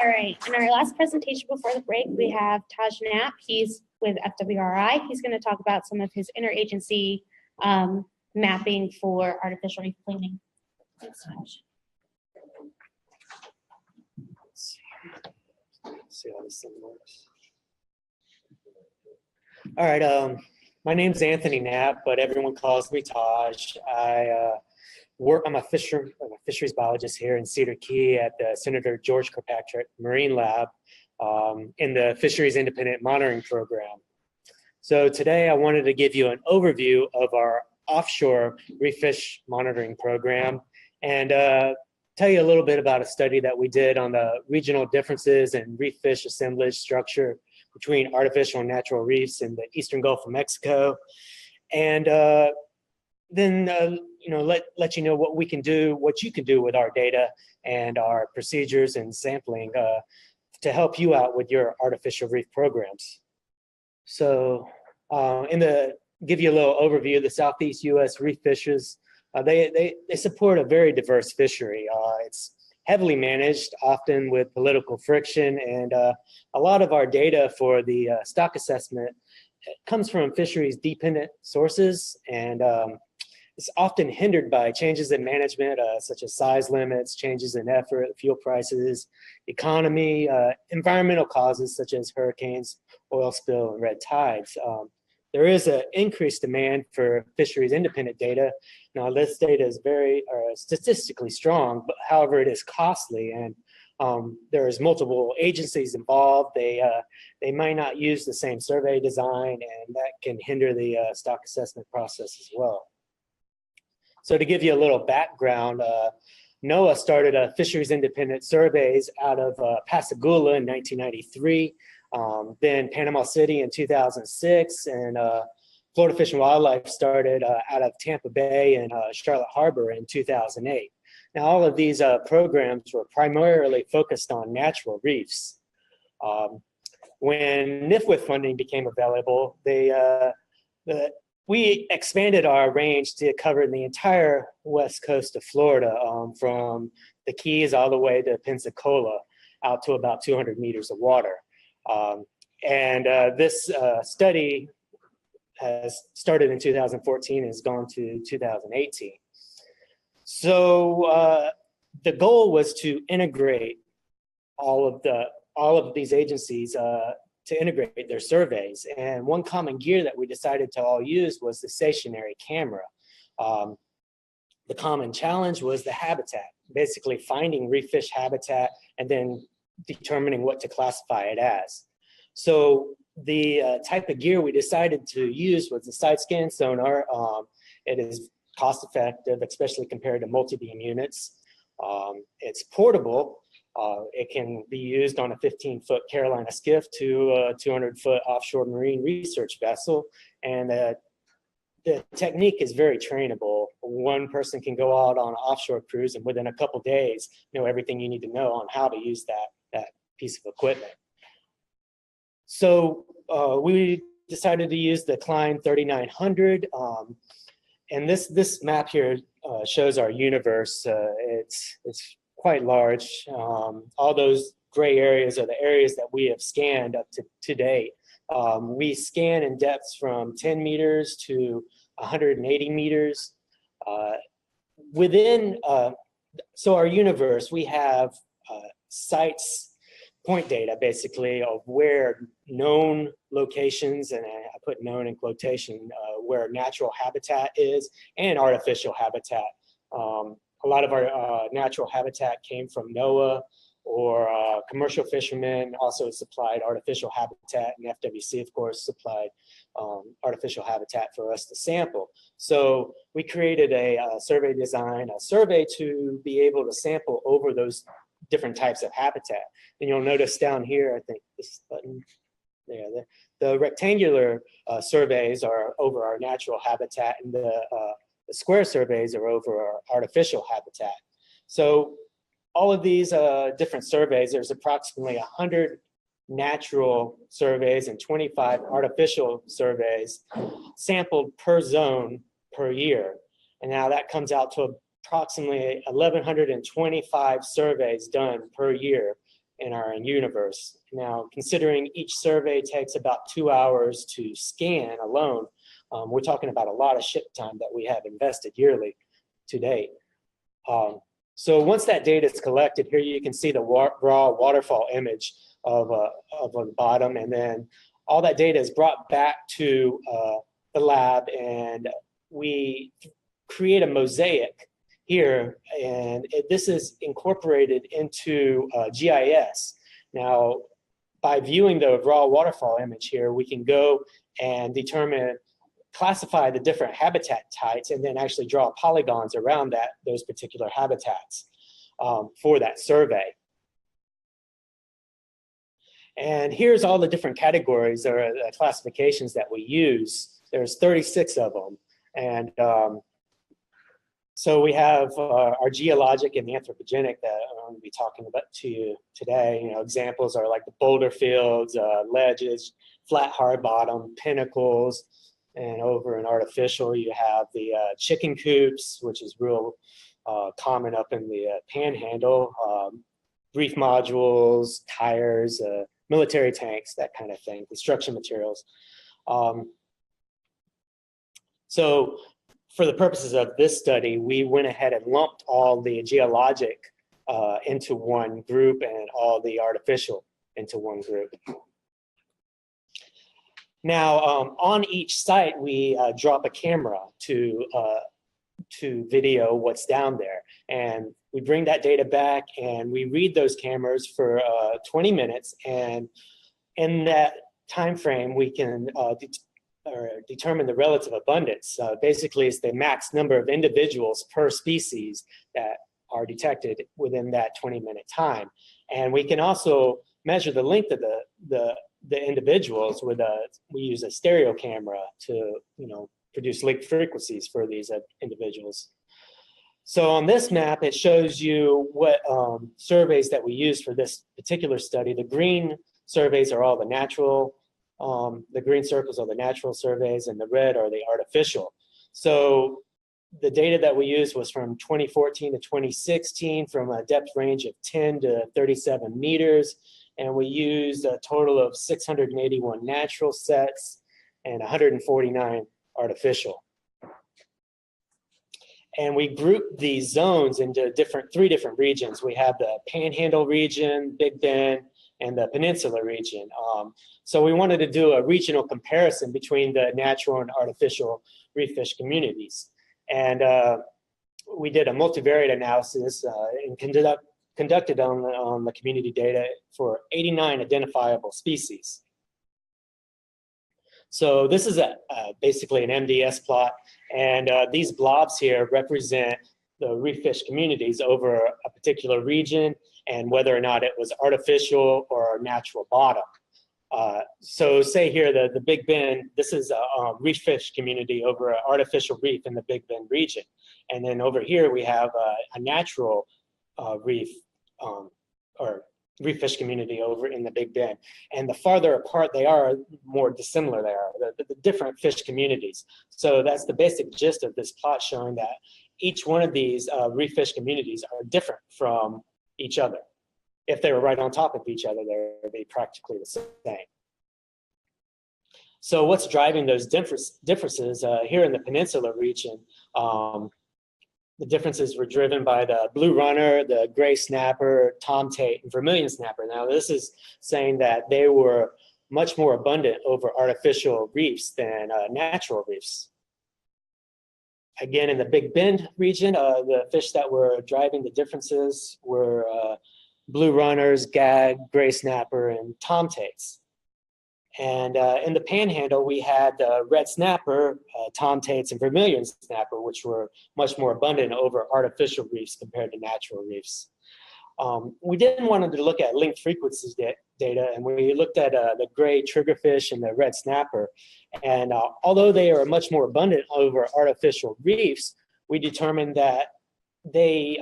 All right, in our last presentation before the break, we have Taj Knapp. He's with FWRI. He's going to talk about some of his interagency mapping for artificial reef cleaning. Thanks, Taj. See how this thing works. All right, my name's Anthony Knapp, but everyone calls me Taj. I'm a fisheries biologist here in Cedar Key at the Senator George Kirkpatrick Marine Lab in the Fisheries Independent Monitoring Program. So today I wanted to give you an overview of our offshore reef fish monitoring program and tell you a little bit about a study that we did on the regional differences in reef fish assemblage structure between artificial and natural reefs in the eastern Gulf of Mexico, and then let you know what we can do, what you can do with our data and our procedures and sampling to help you out with your artificial reef programs. So give you a little overview, the Southeast U.S. reef fishes, they support a very diverse fishery. It's heavily managed, often with political friction, and a lot of our data for the stock assessment comes from fisheries dependent sources, and it's often hindered by changes in management, such as size limits, changes in effort, fuel prices, economy, environmental causes such as hurricanes, oil spill, and red tides. There is an increased demand for fisheries independent data. Now, this data is very statistically strong, but however, it is costly, and there's multiple agencies involved. They might not use the same survey design, and that can hinder the stock assessment process as well. So to give you a little background, NOAA started a fisheries independent surveys out of Pascagoula in 1993, then Panama City in 2006, and Florida Fish and Wildlife started out of Tampa Bay and Charlotte Harbor in 2008. Now, all of these programs were primarily focused on natural reefs. When NIFWIF funding became available, we expanded our range to cover the entire west coast of Florida, from the Keys all the way to Pensacola, out to about 200 meters of water. This study has started in 2014 and has gone to 2018. So the goal was to integrate all of these agencies to integrate their surveys. And one common gear that we decided to all use was the stationary camera. The common challenge was the habitat, basically finding reef fish habitat and then determining what to classify it as. So the type of gear we decided to use was the side scan sonar. It is cost effective, especially compared to multi-beam units. It's portable. It can be used on a 15-foot Carolina skiff to a 200-foot offshore marine research vessel. And the technique is very trainable. One person can go out on an offshore cruise and within a couple days know everything you need to know on how to use that piece of equipment. So we decided to use the Klein 3900. And this map here shows our universe. It's quite large. All those gray areas are the areas that we have scanned up to date. We scan in depths from 10 meters to 180 meters. So our universe, we have sites, point data basically of where known locations, and I put known in quotation, where natural habitat is and artificial habitat. A lot of our natural habitat came from NOAA, or commercial fishermen also supplied artificial habitat, and FWC, of course, supplied artificial habitat for us to sample. So we created a survey design, a survey to be able to sample over those different types of habitat. And you'll notice down here, I think this button, there, the rectangular surveys are over our natural habitat, and the square surveys are over our artificial habitat. So all of these different surveys, there's approximately 100 natural surveys and 25 artificial surveys sampled per zone per year. And now that comes out to approximately 1,125 surveys done per year in our universe. Now, considering each survey takes about 2 hours to scan alone, we're talking about a lot of ship time that we have invested yearly to date. So once that data is collected, here you can see the raw waterfall image of the bottom, and then all that data is brought back to the lab, and we create a mosaic here, and this is incorporated into GIS. Now, by viewing the raw waterfall image here, we can go and classify the different habitat types, and then actually draw polygons around those particular habitats for that survey. And here's all the different categories or classifications that we use. There's 36 of them. And so we have our geologic and the anthropogenic that I'm going to be talking about to you today. You know, examples are like the boulder fields, ledges, flat hard bottom, pinnacles, and over in artificial you have the chicken coops, which is real common up in the panhandle, reef modules, tires, military tanks, that kind of thing, construction materials. So for the purposes of this study, we went ahead and lumped all the geologic into one group and all the artificial into one group. Now, on each site, we drop a camera to video what's down there. And we bring that data back and we read those cameras for 20 minutes. And in that time frame, we can determine the relative abundance. Basically, it's the max number of individuals per species that are detected within that 20-minute time. And we can also measure the length of the individuals with we use a stereo camera to produce link frequencies for these individuals. So on this map, it shows you what surveys that we use for this particular study. The green surveys are all the natural, the green circles are the natural surveys, and the red are the artificial. So the data that we used was from 2014 to 2016 from a depth range of 10 to 37 meters. And we used a total of 681 natural sets and 149 artificial. And we grouped these zones into three different regions. We have the Panhandle region, Big Bend, and the Peninsula region. So we wanted to do a regional comparison between the natural and artificial reef fish communities. And we did a multivariate analysis and conducted on the community data for 89 identifiable species. So this is basically an MDS plot, and these blobs here represent the reef fish communities over a particular region and whether or not it was artificial or natural bottom. So say here the Big Bend, this is a reef fish community over an artificial reef in the Big Bend region. And then over here we have a natural reef or reef fish community over in the Big Bend. And the farther apart they are, more dissimilar they are, the different fish communities. So that's the basic gist of this plot, showing that each one of these reef fish communities are different from each other. If they were right on top of each other, they'd be practically the same. So what's driving those differences here in the Peninsula region? The differences were driven by the blue runner, the gray snapper, tomtate, and vermilion snapper. Now, this is saying that they were much more abundant over artificial reefs than natural reefs. Again, in the Big Bend region, the fish that were driving the differences were blue runners, gag, gray snapper, and tomtates. And in the Panhandle, we had red snapper, tomtates, and vermilion snapper, which were much more abundant over artificial reefs compared to natural reefs. We didn't want to look at linked frequencies data, and we looked at the gray triggerfish and the red snapper. And although they are much more abundant over artificial reefs, we determined that they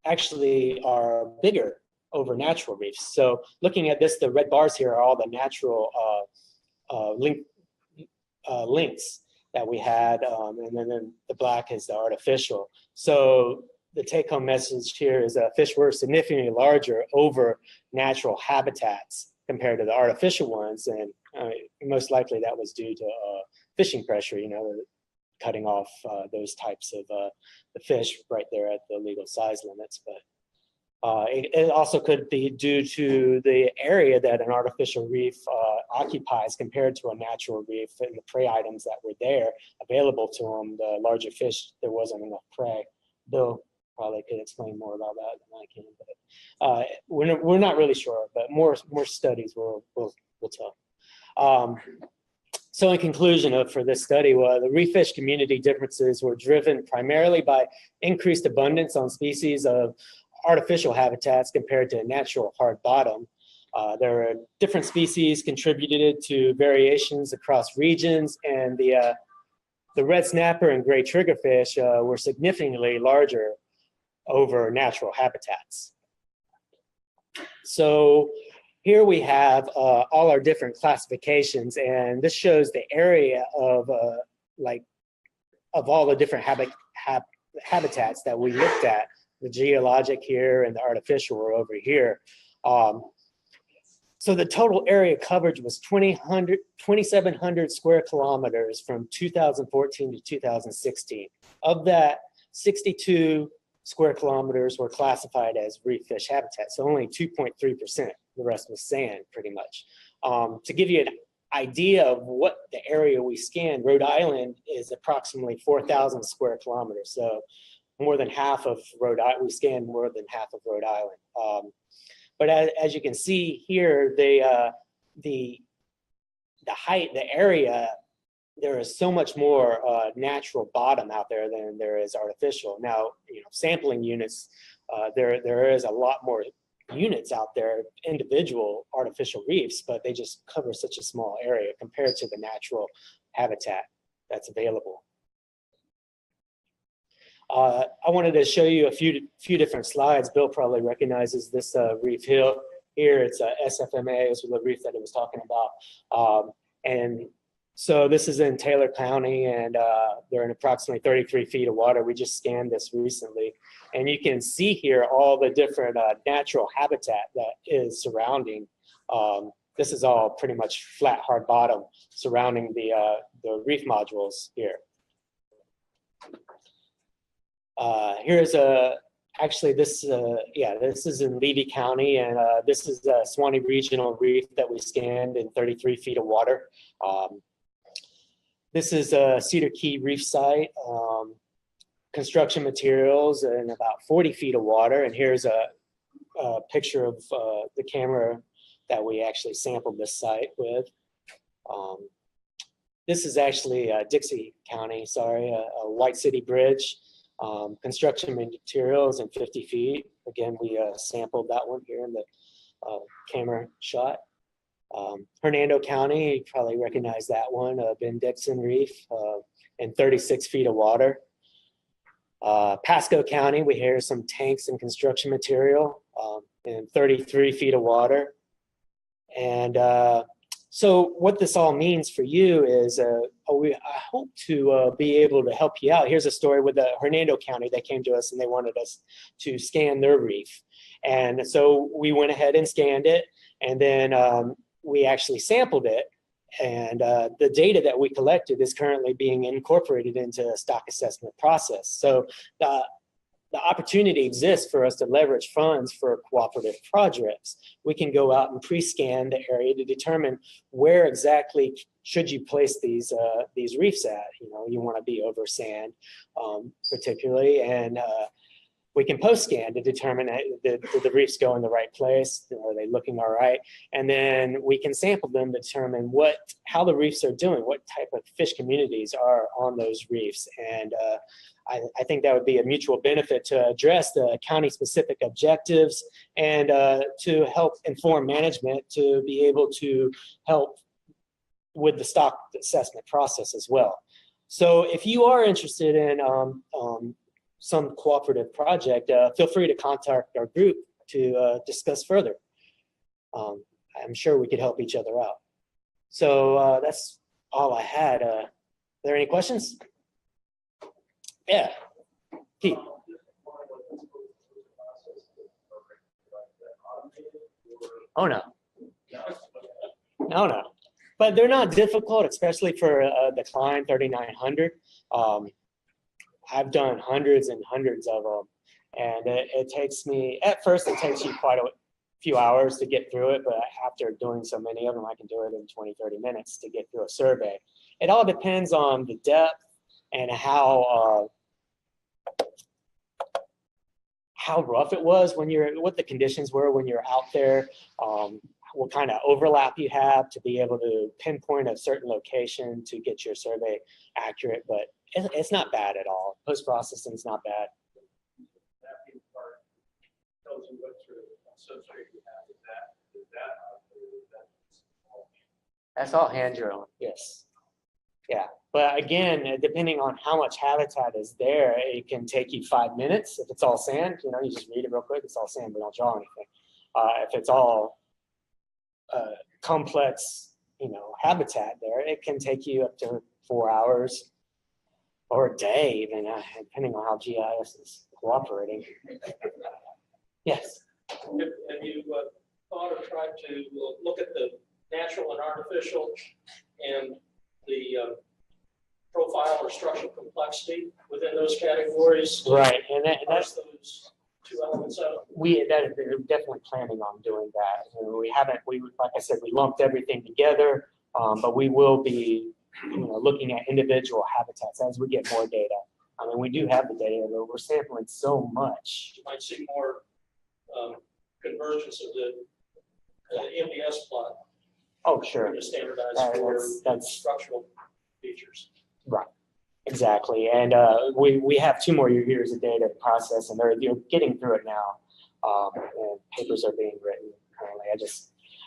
actually are bigger over natural reefs. So looking at this, the red bars here are all the natural links that we had, and then the black is the artificial. So the take-home message here is that fish were significantly larger over natural habitats compared to the artificial ones, and most likely that was due to fishing pressure, cutting off those types of the fish right there at the legal size limits. But it also could be due to the area that an artificial reef occupies compared to a natural reef, and the prey items that were there available to them. The larger fish, there wasn't enough prey. Bill probably could explain more about that than I can, but we're not really sure. But more studies will tell. So in conclusion for this study, the reef fish community differences were driven primarily by increased abundance on species of artificial habitats compared to natural hard bottom. There are different species contributed to variations across regions, and the red snapper and gray triggerfish were significantly larger over natural habitats. So here we have all our different classifications, and this shows the area of all the different habitats that we looked at. The geologic here and the artificial were over here. So the total area coverage was 2,700 square kilometers from 2014 to 2016. Of that, 62 square kilometers were classified as reef fish habitat, so only 2.3%. The rest was sand, pretty much. To give you an idea of what the area we scanned, Rhode Island is approximately 4,000 square kilometers. So more than half of Rhode Island, we scanned more than half of Rhode Island. But as you can see here, the height, the area, there is so much more natural bottom out there than there is artificial. Now, sampling units, there is a lot more units out there, individual artificial reefs, but they just cover such a small area compared to the natural habitat that's available. I wanted to show you a few different slides. Bill probably recognizes this reef hill here. It's a SFMA, is the reef that he was talking about. And so this is in Taylor County, and they're in approximately 33 feet of water. We just scanned this recently. And you can see here all the different natural habitat that is surrounding. This is all pretty much flat, hard bottom surrounding the reef modules here. Here's actually this is in Levy County, and this is the Swanee Regional Reef that we scanned in 33 feet of water. This is a Cedar Key reef site, construction materials in about 40 feet of water, and here's a picture of the camera that we actually sampled this site with. This is actually Dixie County, sorry, a White City Bridge. Construction materials in 50 feet. Again, we sampled that one here in the camera shot. Hernando County, you probably recognize that one, Benthic Reef in 36 feet of water. Pasco County, we hear some tanks and construction material in 33 feet of water. And so what this all means for you is I hope to be able to help you out. Here's a story with Hernando County. They came to us and they wanted us to scan their reef. And so we went ahead and scanned it, and then we actually sampled it. And the data that we collected is currently being incorporated into a stock assessment process. So the opportunity exists for us to leverage funds for cooperative projects. We can go out and pre-scan the area to determine where exactly should you place these reefs at. You want to be over sand, particularly, and we can post-scan to determine did the reefs go in the right place? Are they looking all right? And then we can sample them to determine how the reefs are doing, what type of fish communities are on those reefs. And I think that would be a mutual benefit to address the county-specific objectives and to help inform management to be able to help with the stock assessment process as well. So if you are interested in some cooperative project, feel free to contact our group to discuss further. I'm sure we could help each other out. So that's all I had. there any questions? Yeah. Pete. Oh, no. No. But they're not difficult, especially for the Klein 3900. I've done hundreds and hundreds of them. And it takes me, at first, it takes you quite a few hours to get through it. But after doing so many of them, I can do it in 20, 30 minutes to get through a survey. It all depends on the depth and how rough it was when what the conditions were when you're out there, what kind of overlap you have to be able to pinpoint a certain location to get your survey accurate, but it's not bad at all. Post-processing is not bad. That's all hand drawn, yes. Yeah, but again, depending on how much habitat is there, it can take you 5 minutes. If it's all sand, you just read it real quick. It's all sand, we don't draw anything. If it's all complex, habitat there, it can take you up to 4 hours or a day, even depending on how GIS is cooperating. Yes. Have you thought or tried to look at the natural and artificial and the profile or structural complexity within those categories? Right, and that's those two elements out. We're definitely planning on doing that. We haven't. Like I said, we lumped everything together, but we will be, looking at individual habitats as we get more data. I mean, we do have the data, but we're sampling so much. You might see more convergence of the MDS plot. Oh, sure. To standardize for that's structural features. Right. Exactly. And we have 2 more years of data to process, and they're getting through it now. And papers are being written currently.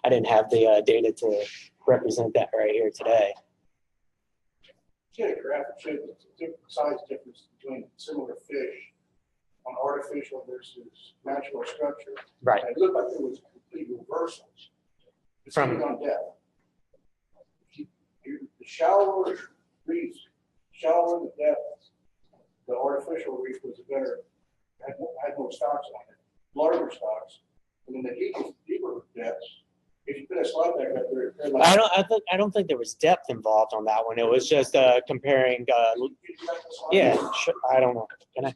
I didn't have the data to represent that right here today. A graph that shows the size difference between similar fish on artificial versus natural structure. Right. And it looked like there was complete reversals. From on depth. The shallower reefs, shallower the depth, the artificial reef was better, had more stocks on it, larger stocks. And then the deeper depths, if you put a slide back up there, I don't think there was depth involved on that one. It was just comparing. Yeah, sure. I don't know. Can I?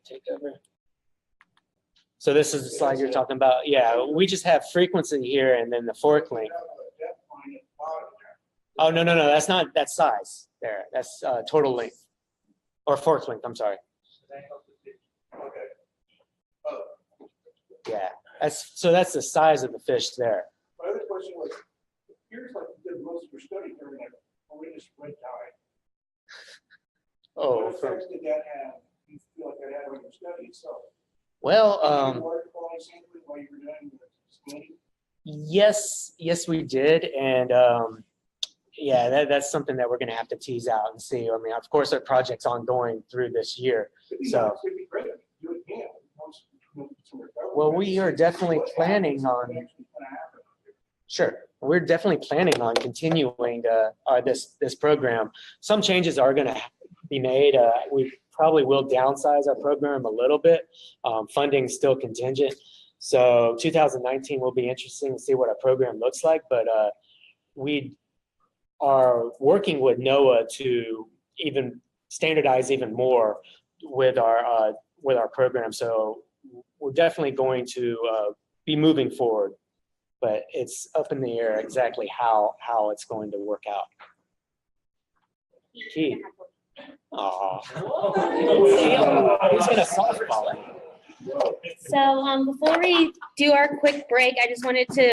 Take over. So this is the slide you're talking about. Yeah, we just have frequency here and then the fork length. Oh, no. That's size there. That's total length or fork length. I'm sorry. Yeah, that's the size of the fish there. My other question was, here's like you did most of your study during like horrendous red tide. Oh, what effects did that have? You feel like that had on your study itself? Well, yes, we did, and yeah, that's something that we're going to have to tease out and see. I mean, of course, our project's ongoing through this year, so. Well, we are definitely planning on. Sure, we're definitely planning on continuing this program. Some changes are going to be made. We probably will downsize our program a little bit. Funding's still contingent. So 2019 will be interesting to see what our program looks like, but we are working with NOAA to even standardize even more with our program. So we're definitely going to be moving forward, but it's up in the air exactly how it's going to work out. Key. Oh, who's gonna softball it? So before we do our quick break, I just wanted to